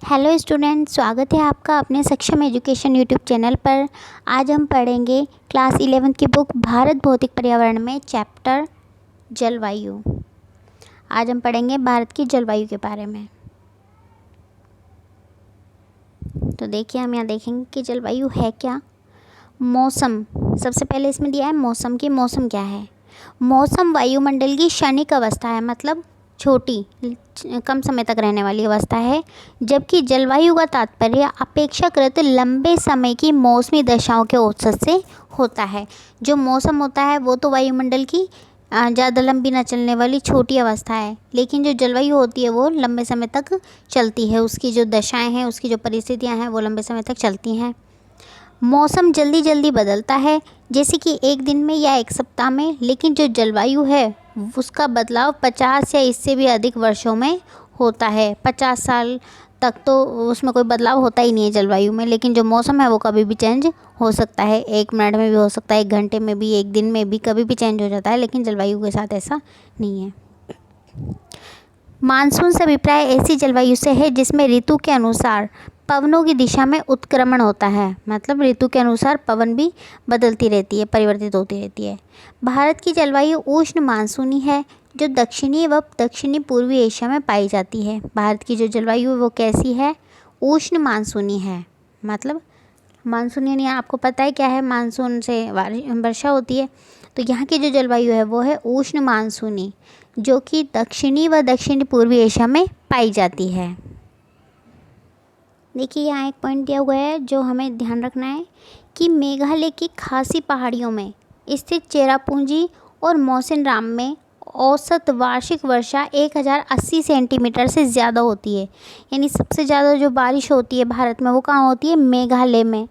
Hello student, स्वागत है आपका अपने सक्षम एजुकेशन यूट्यूब चैनल पर। आज हम पढ़ेंगे क्लास 11 की बुक भारत भौतिक पर्यावरण में चैप्टर जलवायु। आज हम पढ़ेंगे भारत की जलवायु के बारे में। तो देखिए, हम यहाँ देखेंगे कि जलवायु है क्या। मौसम, सबसे पहले इसमें दिया है मौसम की मौसम क्या है। मौसम वायुमंडल की क्षणिक अवस्था है, मतलब छोटी कम समय तक रहने वाली अवस्था है, जबकि जलवायु का तात्पर्य अपेक्षाकृत लंबे समय की मौसमी दशाओं के औसत से होता है। जो मौसम होता है वो तो वायुमंडल की ज़्यादा लंबी न चलने वाली छोटी अवस्था है, लेकिन जो जलवायु होती है वो लंबे समय तक चलती है। उसकी जो दशाएं हैं, उसकी जो परिस्थितियां हैं वो लंबे समय तक चलती हैं। मौसम जल्दी जल्दी बदलता है, जैसे कि एक दिन में या एक सप्ताह में, लेकिन जो जलवायु है उसका बदलाव 50 या इससे भी अधिक वर्षों में होता है। 50 साल तक तो उसमें कोई बदलाव होता ही नहीं है जलवायु में, लेकिन जो मौसम है वो कभी भी चेंज हो सकता है। 1 मिनट में भी हो सकता है, 1 घंटे में भी, 1 दिन में भी, कभी भी चेंज हो जाता है, लेकिन जलवायु के साथ ऐसा नहीं है। मानसून से अभिप्राय ऐसी जलवायु से है जिसमें ऋतु के अनुसार पवनों की दिशा में उत्क्रमण होता है, मतलब ऋतु के अनुसार पवन भी बदलती रहती है, परिवर्तित होती रहती है। भारत की जलवायु उष्ण मानसूनी है, जो दक्षिणी व दक्षिणी पूर्वी एशिया में पाई जाती है। भारत की जो जलवायु है वो कैसी है? उष्ण मानसूनी है। मतलब मानसून यानी आपको पता है क्या है, मानसून से वर्षा होती है। तो यहाँ की जो जलवायु है वो है उष्ण मानसूनी, जो कि दक्षिणी व दक्षिणी पूर्वी एशिया में पाई जाती है। देखिए, यहाँ एक पॉइंट दिया हुआ है जो हमें ध्यान रखना है कि मेघालय की खासी पहाड़ियों में स्थित चेरापूंजी और मौसिनराम में औसत वार्षिक वर्षा 1080 सेंटीमीटर से ज़्यादा होती है। यानी सबसे ज़्यादा जो बारिश होती है भारत में वो कहाँ होती है? मेघालय में,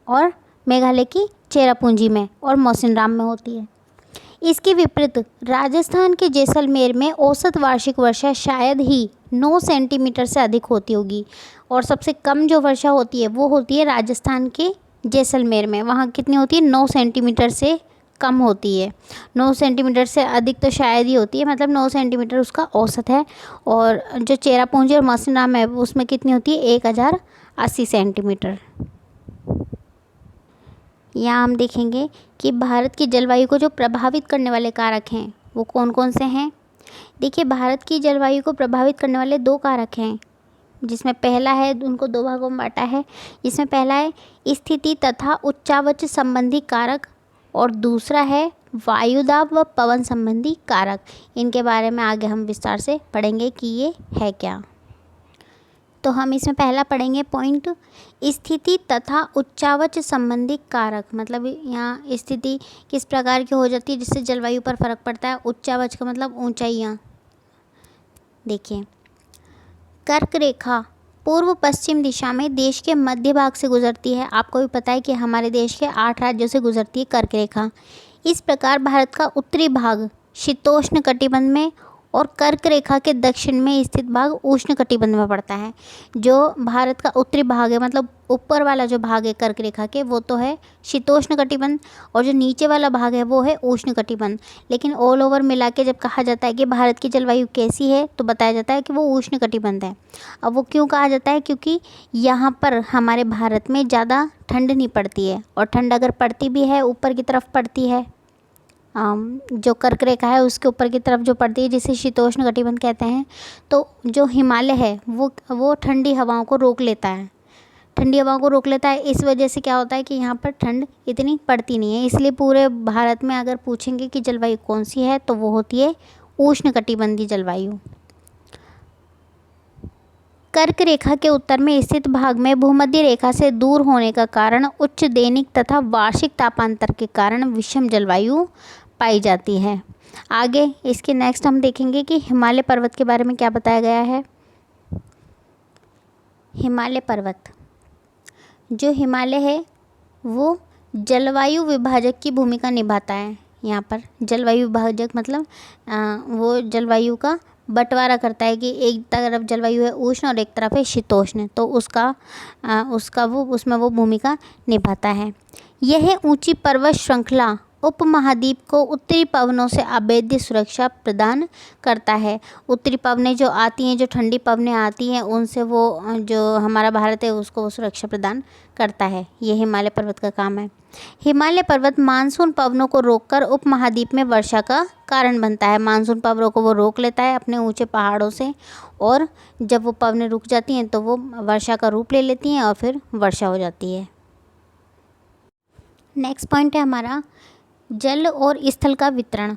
और मेघालय की चेरापूंजी में और मौसिनराम में होती है। इसके विपरीत राजस्थान के जैसलमेर में औसत वार्षिक वर्षा शायद ही 9 सेंटीमीटर से अधिक होती होगी, और सबसे कम जो वर्षा होती है वो होती है राजस्थान के जैसलमेर में। वहाँ कितनी होती है? 9 सेंटीमीटर से कम होती है। 9 सेंटीमीटर से अधिक तो शायद ही होती है, मतलब 9 सेंटीमीटर उसका औसत है। और जो चेरापूंजी और मौसिनराम है उसमें कितनी होती है? 1080 सेंटीमीटर। यहाँ हम देखेंगे कि भारत की जलवायु को जो प्रभावित करने वाले कारक हैं वो कौन कौन से हैं। देखिए, भारत की जलवायु को प्रभावित करने वाले 2 कारक हैं, जिसमें पहला है, उनको 2 भागों में बांटा है। जिसमें पहला है स्थिति तथा उच्चावच संबंधी कारक, और दूसरा है वायुदाब व पवन संबंधी कारक। इनके बारे में आगे हम विस्तार से पढ़ेंगे कि ये है क्या। तो हम इसमें पहला पढ़ेंगे पॉइंट, स्थिति तथा उच्चावच संबंधी कारक। मतलब यहाँ स्थिति किस प्रकार की हो जाती है जिससे जलवायु पर फर्क पड़ता है। उच्चावच का मतलब ऊंचाइयाँ। देखिए, कर्क रेखा पूर्व पश्चिम दिशा में देश के मध्य भाग से गुजरती है। आपको भी पता है कि हमारे देश के 8 राज्यों से गुजरती है कर्क रेखा। इस प्रकार भारत का उत्तरी भाग शीतोष्ण कटिबंध में और कर्क रेखा के दक्षिण में स्थित भाग उष्ण कटिबंध में पड़ता है। जो भारत का उत्तरी भाग है, मतलब ऊपर वाला जो भाग है कर्क रेखा के, वो तो है शीतोष्ण कटिबंध, और जो नीचे वाला भाग है वो है उष्ण कटिबंध। लेकिन ऑल ओवर मिला के जब कहा जाता है कि भारत की जलवायु कैसी है, तो बताया जाता है कि वो उष्ण कटिबंध है। अब वो क्यों कहा जाता है? क्योंकि यहाँ पर हमारे भारत में ज़्यादा ठंड नहीं पड़ती है, और ठंड अगर पड़ती भी है ऊपर की तरफ पड़ती है, जो कर्क रेखा है उसके ऊपर की तरफ जो पड़ती है, जिसे शीतोष्ण कटिबंध कहते हैं। तो जो हिमालय है वो ठंडी हवाओं को रोक लेता है, ठंडी हवाओं को रोक लेता है। इस वजह से क्या होता है कि यहाँ पर ठंड इतनी पड़ती नहीं है। इसलिए पूरे भारत में अगर पूछेंगे कि जलवायु कौन सी है, तो वो होती है उष्ण कटिबंधीय जलवायु। कर्क रेखा के उत्तर में स्थित भाग में भूमध्य रेखा से दूर होने का कारण उच्च दैनिक तथा वार्षिक तापांतर के कारण विषम जलवायु पाई जाती है। आगे इसके नेक्स्ट हम देखेंगे कि हिमालय पर्वत के बारे में क्या बताया गया है। हिमालय पर्वत, जो हिमालय है वो जलवायु विभाजक की भूमिका निभाता है। यहाँ पर जलवायु विभाजक मतलब वो जलवायु का बंटवारा करता है कि एक तरफ जलवायु है उष्ण और एक तरफ है शीतोष्ण, तो उसमें वो भूमिका निभाता है। यह ऊंची पर्वत श्रृंखला उपमहाद्वीप को उत्तरी पवनों से अभेद्य सुरक्षा प्रदान करता है। उत्तरी पवनें जो आती हैं, जो ठंडी पवनें आती हैं, उनसे वो जो हमारा भारत है उसको वो सुरक्षा प्रदान करता है। ये हिमालय पर्वत का काम है। हिमालय पर्वत मानसून पवनों को रोककर उपमहाद्वीप में वर्षा का कारण बनता है। मानसून पवनों को वो रोक लेता है अपने ऊंचे पहाड़ों से, और जब वो पवनें रुक जाती हैं तो वो वर्षा का रूप ले लेती हैं और फिर वर्षा हो जाती है। नेक्स्ट पॉइंट है हमारा जल और स्थल का वितरण।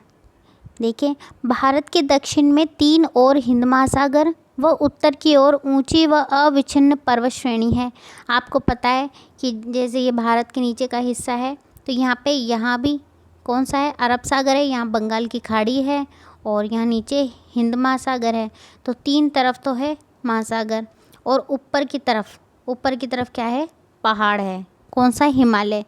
देखिए, भारत के दक्षिण में 3 और हिंद महासागर व उत्तर की ओर ऊंची व अविच्छिन्न पर्वत श्रेणी है। आपको पता है कि जैसे ये भारत के नीचे का हिस्सा है, तो यहाँ भी कौन सा है, अरब सागर है, यहाँ बंगाल की खाड़ी है, और यहाँ नीचे हिंद महासागर है। तो 3 तरफ तो है महासागर, और ऊपर की तरफ क्या है, पहाड़ है। कौन सा, हिमालय।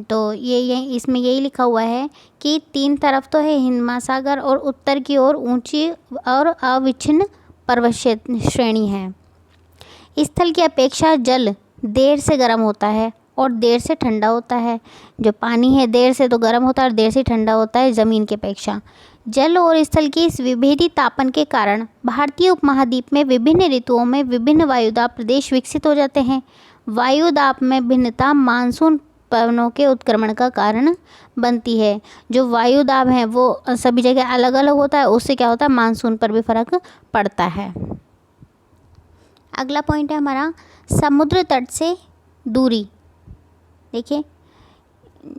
तो ये इसमें यही लिखा हुआ है कि 3 तरफ तो है हिंद महासागर, और उत्तर की ओर ऊंची और अविच्छिन्न पर्वत श्रेणी है। स्थल की अपेक्षा जल देर से गर्म होता है और देर से ठंडा होता है। जो पानी है देर से तो गर्म होता है और देर से ठंडा होता है ज़मीन की अपेक्षा। जल और स्थल की इस विभेदी तापन के कारण भारतीय उपमहाद्वीप में विभिन्न ऋतुओं में विभिन्न वायुदाब प्रदेश विकसित हो जाते हैं। वायुदाब में भिन्नता मानसून पवनों के उत्क्रमण का कारण बनती है। जो वायुदाब हैं वो सभी जगह अलग अलग होता है, उससे क्या होता है, मानसून पर भी फर्क पड़ता है। अगला पॉइंट है हमारा समुद्र तट से दूरी। देखिए,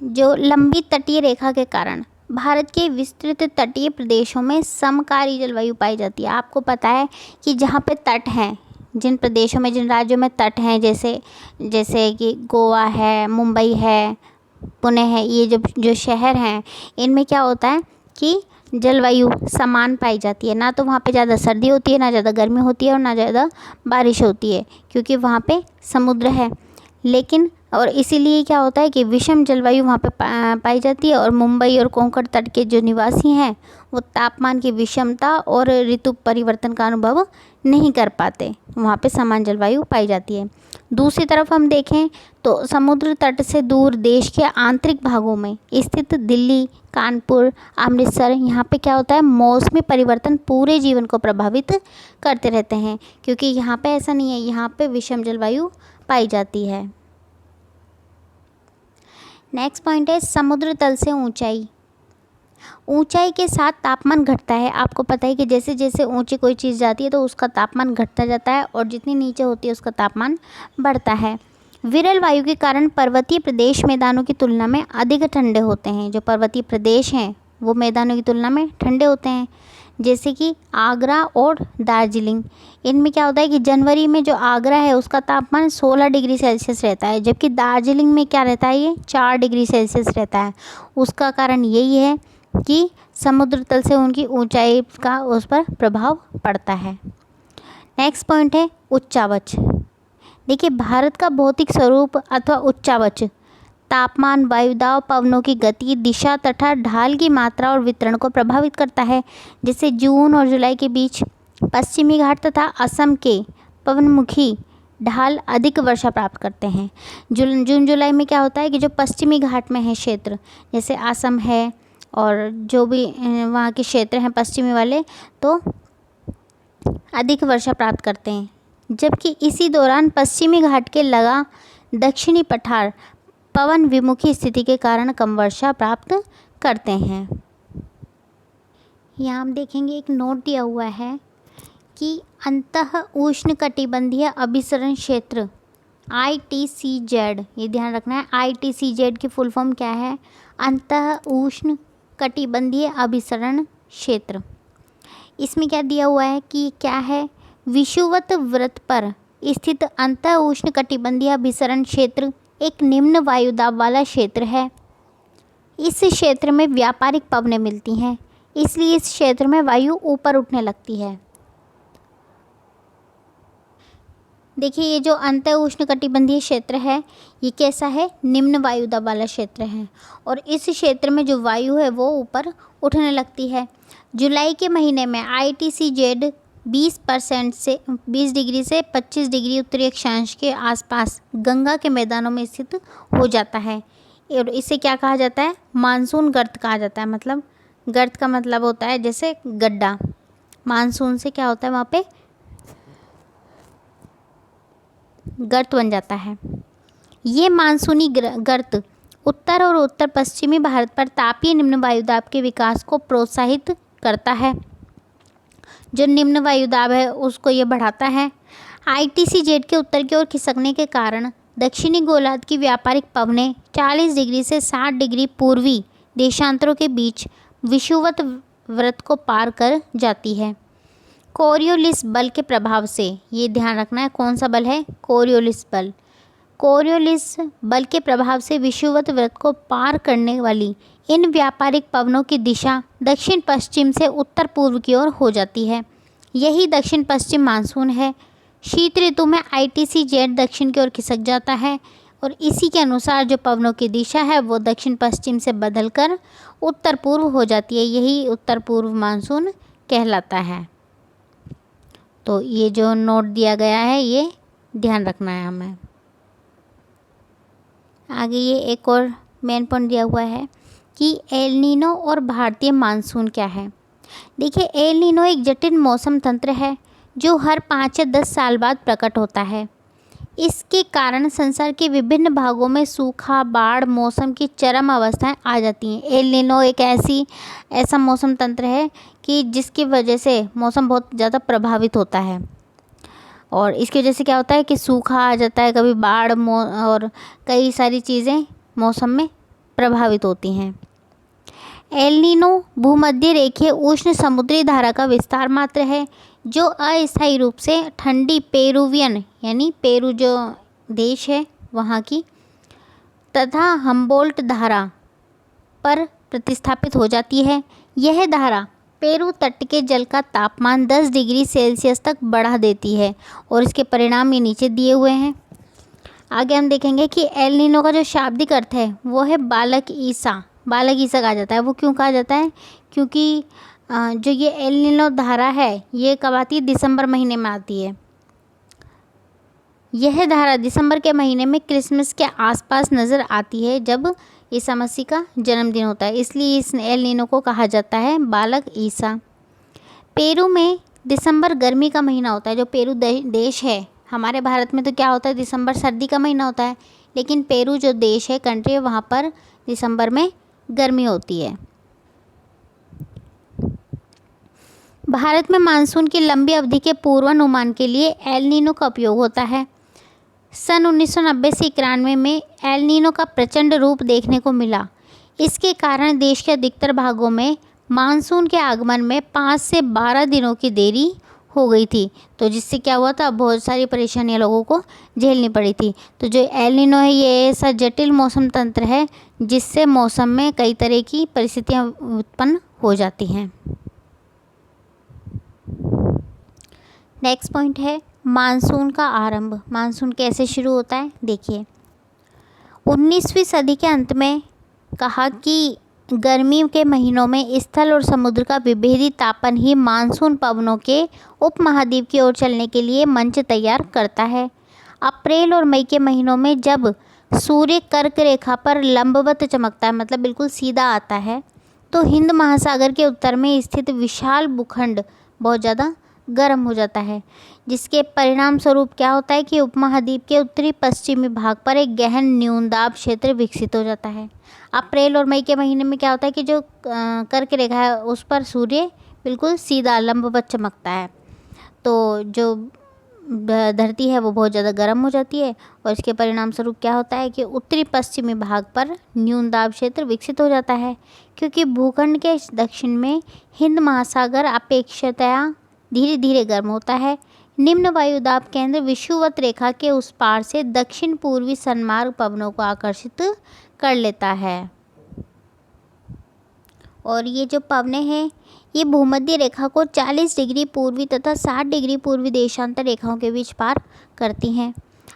जो लंबी तटीय रेखा के कारण भारत के विस्तृत तटीय प्रदेशों में समकारी जलवायु पाई जाती है। आपको पता है कि जहाँ पे तट हैं, जिन प्रदेशों में, जिन राज्यों में तट हैं, जैसे कि गोवा है, मुंबई है, पुणे है, ये जो शहर हैं, इनमें क्या होता है कि जलवायु समान पाई जाती है। ना तो वहाँ पे ज़्यादा सर्दी होती है, ना ज़्यादा गर्मी होती है, और ना ज़्यादा बारिश होती है, क्योंकि वहाँ पे समुद्र है। लेकिन और इसीलिए क्या होता है कि विषम जलवायु वहाँ पे पाई जाती है, और मुंबई और कोंकण तट के जो निवासी हैं वो तापमान की विषमता और ऋतु परिवर्तन का अनुभव नहीं कर पाते। वहाँ पे समान जलवायु पाई जाती है। दूसरी तरफ हम देखें तो समुद्र तट से दूर देश के आंतरिक भागों में स्थित दिल्ली, कानपुर, अमृतसर, यहाँ पे क्या होता है, मौसमी परिवर्तन पूरे जीवन को प्रभावित करते रहते हैं, क्योंकि यहाँ पे ऐसा नहीं है, यहाँ पे विषम जलवायु पाई जाती है। नेक्स्ट पॉइंट है समुद्र तल से ऊंचाई। ऊंचाई के साथ तापमान घटता है। आपको पता है कि जैसे जैसे ऊंची कोई चीज़ जाती है तो उसका तापमान घटता जाता है, और जितनी नीचे होती है उसका तापमान बढ़ता है। विरल वायु के कारण पर्वतीय प्रदेश मैदानों की तुलना में अधिक ठंडे होते हैं। जो पर्वतीय प्रदेश हैं वो मैदानों की तुलना में ठंडे होते हैं, जैसे कि आगरा और दार्जिलिंग। इनमें क्या होता है कि जनवरी में जो आगरा है उसका तापमान 16 डिग्री सेल्सियस रहता है, जबकि दार्जिलिंग में क्या रहता है, ये 4 डिग्री सेल्सियस रहता है। उसका कारण यही है कि समुद्र तल से उनकी ऊंचाई का उस पर प्रभाव पड़ता है। नेक्स्ट पॉइंट है उच्चावच। देखिए, भारत का भौतिक स्वरूप अथवा उच्चावच तापमान, वायुदाब, पवनों की गति, दिशा तथा ढाल की मात्रा और वितरण को प्रभावित करता है। जैसे जून और जुलाई के बीच पश्चिमी घाट तथा असम के पवनमुखी ढाल अधिक वर्षा प्राप्त करते हैं। जून जुलाई में क्या होता है कि जो पश्चिमी घाट में है क्षेत्र, जैसे असम है और जो भी वहाँ के क्षेत्र हैं पश्चिमी वाले, तो अधिक वर्षा प्राप्त करते हैं। जबकि इसी दौरान पश्चिमी घाट के लगा दक्षिणी पठार पवन विमुखी स्थिति के कारण कम वर्षा प्राप्त करते हैं। यहाँ हम देखेंगे एक नोट दिया हुआ है कि अंतः उष्णकटिबंधीय अभिसरण क्षेत्र ITCZ, ये ध्यान रखना है। ITCZ की फुल फॉर्म क्या है, अंतः उष्णकटिबंधीय अभिसरण क्षेत्र। इसमें क्या दिया हुआ है कि क्या है, विषुवत वृत्त पर स्थित अंतः उष्णकटिबंधीय अभिसरण क्षेत्र एक निम्न वायुदाब वाला क्षेत्र है। इस क्षेत्र में व्यापारिक पवनें मिलती हैं, इसलिए इस क्षेत्र में वायु ऊपर उठने लगती है। देखिए, ये जो अंतः उष्णकटिबंधीय क्षेत्र है ये कैसा है, निम्न वायुदाब वाला क्षेत्र है, और इस क्षेत्र में जो वायु है वो ऊपर उठने लगती है। जुलाई के महीने में ITCZ 20% से 20 डिग्री से 25 डिग्री उत्तरी अक्षांश के आसपास गंगा के मैदानों में स्थित हो जाता है। और इसे क्या कहा जाता है, मानसून गर्त कहा जाता है। मतलब गर्त का मतलब होता है जैसे गड्ढा, मानसून से क्या होता है वहाँ पे गर्त बन जाता है। ये मानसूनी गर्त उत्तर और उत्तर पश्चिमी भारत पर तापीय निम्न वायुदाब के विकास को प्रोत्साहित करता है। जो निम्न वायुदाब है उसको ये बढ़ाता है। आईटीसी जेट के उत्तर की ओर खिसकने के कारण दक्षिणी गोलार्ध की व्यापारिक पवनें 40 डिग्री से 60 डिग्री पूर्वी देशांतरों के बीच विषुवत वृत्त को पार कर जाती है। कोरियोलिस बल के प्रभाव से, ये ध्यान रखना है कौन सा बल है, कोरियोलिस बल। कोरियोलिस बल के प्रभाव से विषुवत वृत्त को पार करने वाली इन व्यापारिक पवनों की दिशा दक्षिण पश्चिम से उत्तर पूर्व की ओर हो जाती है। यही दक्षिण पश्चिम मानसून है। शीत ऋतु में आईटीसी जेट दक्षिण की ओर खिसक जाता है और इसी के अनुसार जो पवनों की दिशा है वो दक्षिण पश्चिम से बदलकर उत्तर पूर्व हो जाती है। यही उत्तर पूर्व मानसून कहलाता है। तो ये जो नोट दिया गया है ये ध्यान रखना है हमें। आगे ये एक और मेन पॉइंट दिया हुआ है कि एल नीनो और भारतीय मानसून क्या है। देखिए, एल नीनो एक जटिल मौसम तंत्र है जो हर 5 या 10 साल बाद प्रकट होता है। इसके कारण संसार के विभिन्न भागों में सूखा, बाढ़, मौसम की चरम अवस्थाएं आ जाती हैं। एल नीनो एक ऐसा मौसम तंत्र है कि जिसकी वजह से मौसम बहुत ज़्यादा प्रभावित होता है और इसकी वजह से क्या होता है कि सूखा आ जाता है, कभी बाढ़ और कई सारी चीज़ें मौसम में प्रभावित होती हैं। एल नीनो भूमध्य रेखीय उष्ण समुद्री धारा का विस्तार मात्र है जो अस्थायी रूप से ठंडी पेरुवियन यानी पेरू जो देश है वहाँ की तथा हम्बोल्ट धारा पर प्रतिस्थापित हो जाती है। यह धारा पेरू तट के जल का तापमान 10 डिग्री सेल्सियस तक बढ़ा देती है और इसके परिणाम ये नीचे दिए हुए हैं। आगे हम देखेंगे कि एल नीनो का जो शाब्दिक अर्थ है वो है बालक ईसा। बालक ईसा कहा जाता है। वो क्यों कहा जाता है? क्योंकि जो ये एल नीनो धारा है ये कब आती है? दिसंबर महीने में आती है। यह धारा दिसंबर के महीने में क्रिसमस के आसपास नज़र आती है जब ईसा मसीह का जन्मदिन होता है, इसलिए इस एल नीनो को कहा जाता है बालक ईसा। पेरू में दिसंबर गर्मी का महीना होता है। जो पेरू देश है, हमारे भारत में तो क्या होता है, दिसंबर सर्दी का महीना होता है, लेकिन पेरू जो देश है, कंट्री है, वहाँ पर दिसंबर में गर्मी होती है। भारत में मानसून की लंबी अवधि के पूर्वानुमान के लिए एल नीनो का उपयोग होता है। सन 1990 से 91 में एल नीनो का प्रचंड रूप देखने को मिला। इसके कारण देश के अधिकतर भागों में मानसून के आगमन में 5 से 12 दिनों की देरी हो गई थी, तो जिससे क्या हुआ था, बहुत सारी परेशानियां लोगों को झेलनी पड़ी थी। तो जो एल नीनो है ये ऐसा जटिल मौसम तंत्र है जिससे मौसम में कई तरह की परिस्थितियां उत्पन्न हो जाती हैं। नेक्स्ट पॉइंट है मानसून का आरंभ। मानसून कैसे शुरू होता है? देखिए, 19वीं सदी के अंत में कहा कि गर्मी के महीनों में स्थल और समुद्र का विभेदी तापन ही मानसून पवनों के उपमहाद्वीप की ओर चलने के लिए मंच तैयार करता है। अप्रैल और मई के महीनों में जब सूर्य कर्क रेखा पर लंबवत चमकता है, मतलब बिल्कुल सीधा आता है, तो हिंद महासागर के उत्तर में स्थित विशाल भूखंड बहुत ज़्यादा गर्म हो जाता है, जिसके परिणाम स्वरूप क्या होता है कि उपमहाद्वीप के उत्तरी पश्चिमी भाग पर एक गहन न्यूनदाब क्षेत्र विकसित हो जाता है। अप्रैल और मई के महीने में क्या होता है कि जो कर्क रेखा है उस पर सूर्य बिल्कुल सीधा लंबवत चमकता है, तो जो धरती है वो बहुत ज़्यादा गर्म हो जाती है और इसके परिणाम स्वरूप क्या होता है कि उत्तरी पश्चिमी भाग पर न्यूनदाब क्षेत्र विकसित हो जाता है, क्योंकि भूखंड के दक्षिण में हिंद महासागर अपेक्षाकृत धीरे धीरे गर्म होता है। निम्न वायुदाब केंद्र विषुवत रेखा के उस पार से दक्षिण पूर्वी सन्मार्ग पवनों को आकर्षित कर लेता है और ये जो पवनें हैं ये भूमध्य रेखा को 40 डिग्री पूर्वी तथा 60 डिग्री पूर्वी देशांतर रेखाओं के बीच पार करती हैं।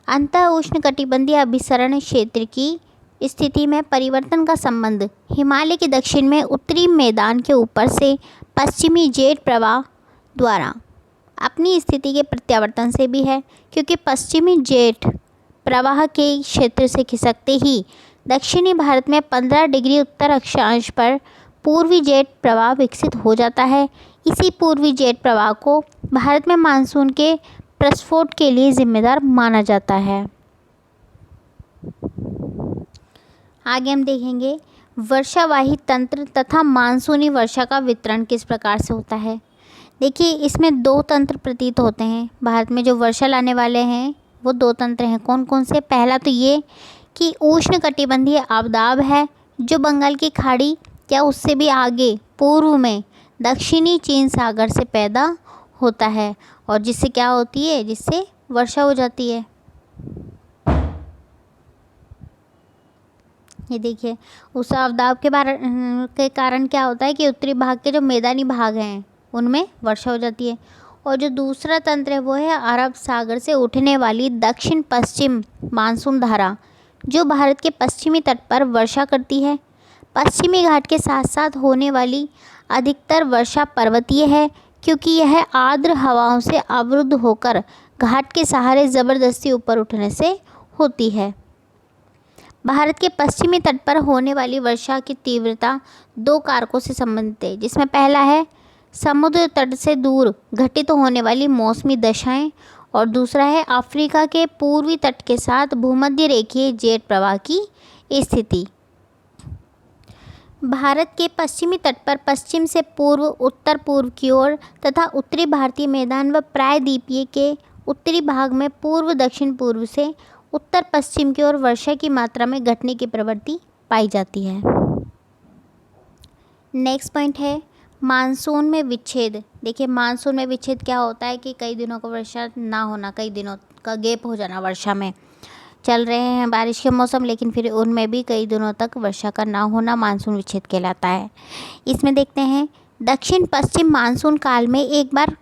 अंतः उष्णकटिबंधीय अभिसरण क्षेत्र की स्थिति में परिवर्तन का संबंध हिमालय के दक्षिण में उत्तरी मैदान के ऊपर से पश्चिमी जेट प्रवाह द्वारा अपनी स्थिति के प्रत्यावर्तन से भी है, क्योंकि पश्चिमी जेट प्रवाह के क्षेत्र से खिसकते ही दक्षिणी भारत में 15 डिग्री उत्तर अक्षांश पर पूर्वी जेट प्रवाह विकसित हो जाता है। इसी पूर्वी जेट प्रवाह को भारत में मानसून के प्रस्फोट के लिए जिम्मेदार माना जाता है। आगे हम देखेंगे वर्षावाही तंत्र तथा मानसूनी वर्षा का वितरण किस प्रकार से होता है। देखिए, इसमें दो तंत्र प्रतीत होते हैं। भारत में जो वर्षा लाने वाले हैं वो दो तंत्र हैं। कौन कौन से? पहला तो ये कि उष्णकटिबंधीय आबदाब है जो बंगाल की खाड़ी या उससे भी आगे पूर्व में दक्षिणी चीन सागर से पैदा होता है और जिससे क्या होती है, जिससे वर्षा हो जाती है। ये देखिए, उस आबदाब के कारण क्या होता है कि उत्तरी भाग के जो मैदानी भाग हैं उनमें वर्षा हो जाती है। और जो दूसरा तंत्र है वो है अरब सागर से उठने वाली दक्षिण पश्चिम मानसून धारा जो भारत के पश्चिमी तट पर वर्षा करती है। पश्चिमी घाट के साथ साथ होने वाली अधिकतर वर्षा पर्वतीय है क्योंकि यह आर्द्र हवाओं से अवरुद्ध होकर घाट के सहारे ज़बरदस्ती ऊपर उठने से होती है। भारत के पश्चिमी तट पर होने वाली वर्षा की तीव्रता दो कारकों से संबंधित है, जिसमें पहला है समुद्र तट से दूर घटित होने वाली मौसमी दशाएं और दूसरा है अफ्रीका के पूर्वी तट के साथ भूमध्य रेखीय जेट प्रवाह की स्थिति। भारत के पश्चिमी तट पर पश्चिम से पूर्व, उत्तर पूर्व की ओर तथा उत्तरी भारतीय मैदान व प्रायद्वीपीय के उत्तरी भाग में पूर्व दक्षिण पूर्व से उत्तर पश्चिम की ओर वर्षा की मात्रा में घटने की प्रवृत्ति पाई जाती है। नेक्स्ट पॉइंट है मानसून में विच्छेद। देखिए, मानसून में विच्छेद क्या होता है कि कई दिनों को वर्षा ना होना, कई दिनों का गैप हो जाना। वर्षा में चल रहे हैं बारिश के मौसम, लेकिन फिर उनमें भी कई दिनों तक वर्षा का ना होना मानसून विच्छेद कहलाता है। इसमें देखते हैं दक्षिण पश्चिम मानसून काल में एक बार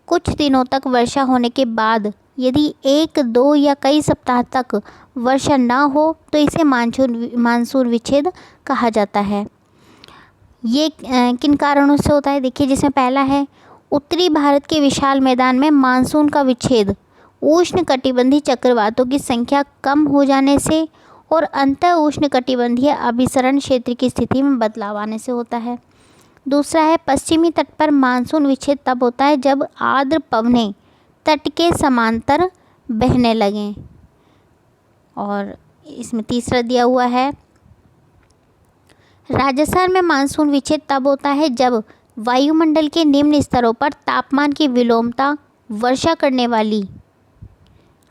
कुछ दिनों तक वर्षा होने के बाद यदि 1, 2 या कई सप्ताह तक वर्षा ना हो तो इसे मानसून विच्छेद कहा जाता है। ये किन कारणों से होता है? देखिए, जिसमें पहला है उत्तरी भारत के विशाल मैदान में मानसून का विच्छेद उष्णकटिबंधीय चक्रवातों की संख्या कम हो जाने से और अंतः उष्णकटिबंधीय अभिसरण क्षेत्र की स्थिति में बदलाव आने से होता है। दूसरा है पश्चिमी तट पर मानसून विच्छेद तब होता है जब आर्द्र पवनें तट के समांतर बहने लगें। और इसमें तीसरा दिया हुआ है राजस्थान में मानसून विच्छेद तब होता है जब वायुमंडल के निम्न स्तरों पर तापमान की विलोमता वर्षा करने वाली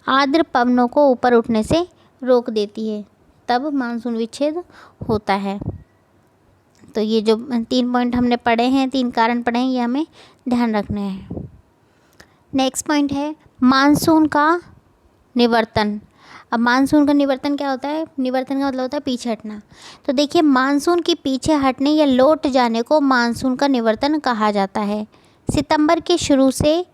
आर्द्र पवनों को ऊपर उठने से रोक देती है, तब मानसून विच्छेद होता है। तो ये जो 3 पॉइंट हमने पढ़े हैं, 3 कारण पढ़े हैं, ये हमें ध्यान रखने हैं। नेक्स्ट पॉइंट है मानसून का निवर्तन। अब मानसून का निवर्तन क्या होता है? निवर्तन का मतलब होता है पीछे हटना। तो देखिए, मानसून के पीछे हटने या लौट जाने को मानसून का निवर्तन कहा जाता है। सितंबर के शुरू से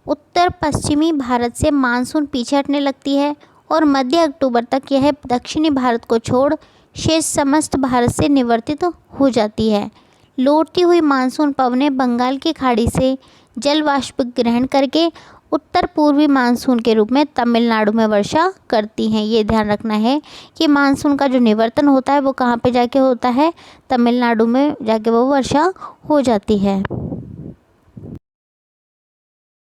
उत्तर पश्चिमी भारत से मानसून पीछे हटने लगती है और मध्य अक्टूबर तक यह दक्षिणी भारत को छोड़ शेष समस्त भारत से निवर्तित हो जाती है। लौटती हुई मानसून पवनें बंगाल की खाड़ी से जल वाष्प ग्रहण करके उत्तर पूर्वी मानसून के रूप में तमिलनाडु में वर्षा करती हैं। ये ध्यान रखना है कि मानसून का जो निवर्तन होता है वो कहाँ पे जाके होता है? तमिलनाडु में जाके वो वर्षा हो जाती है।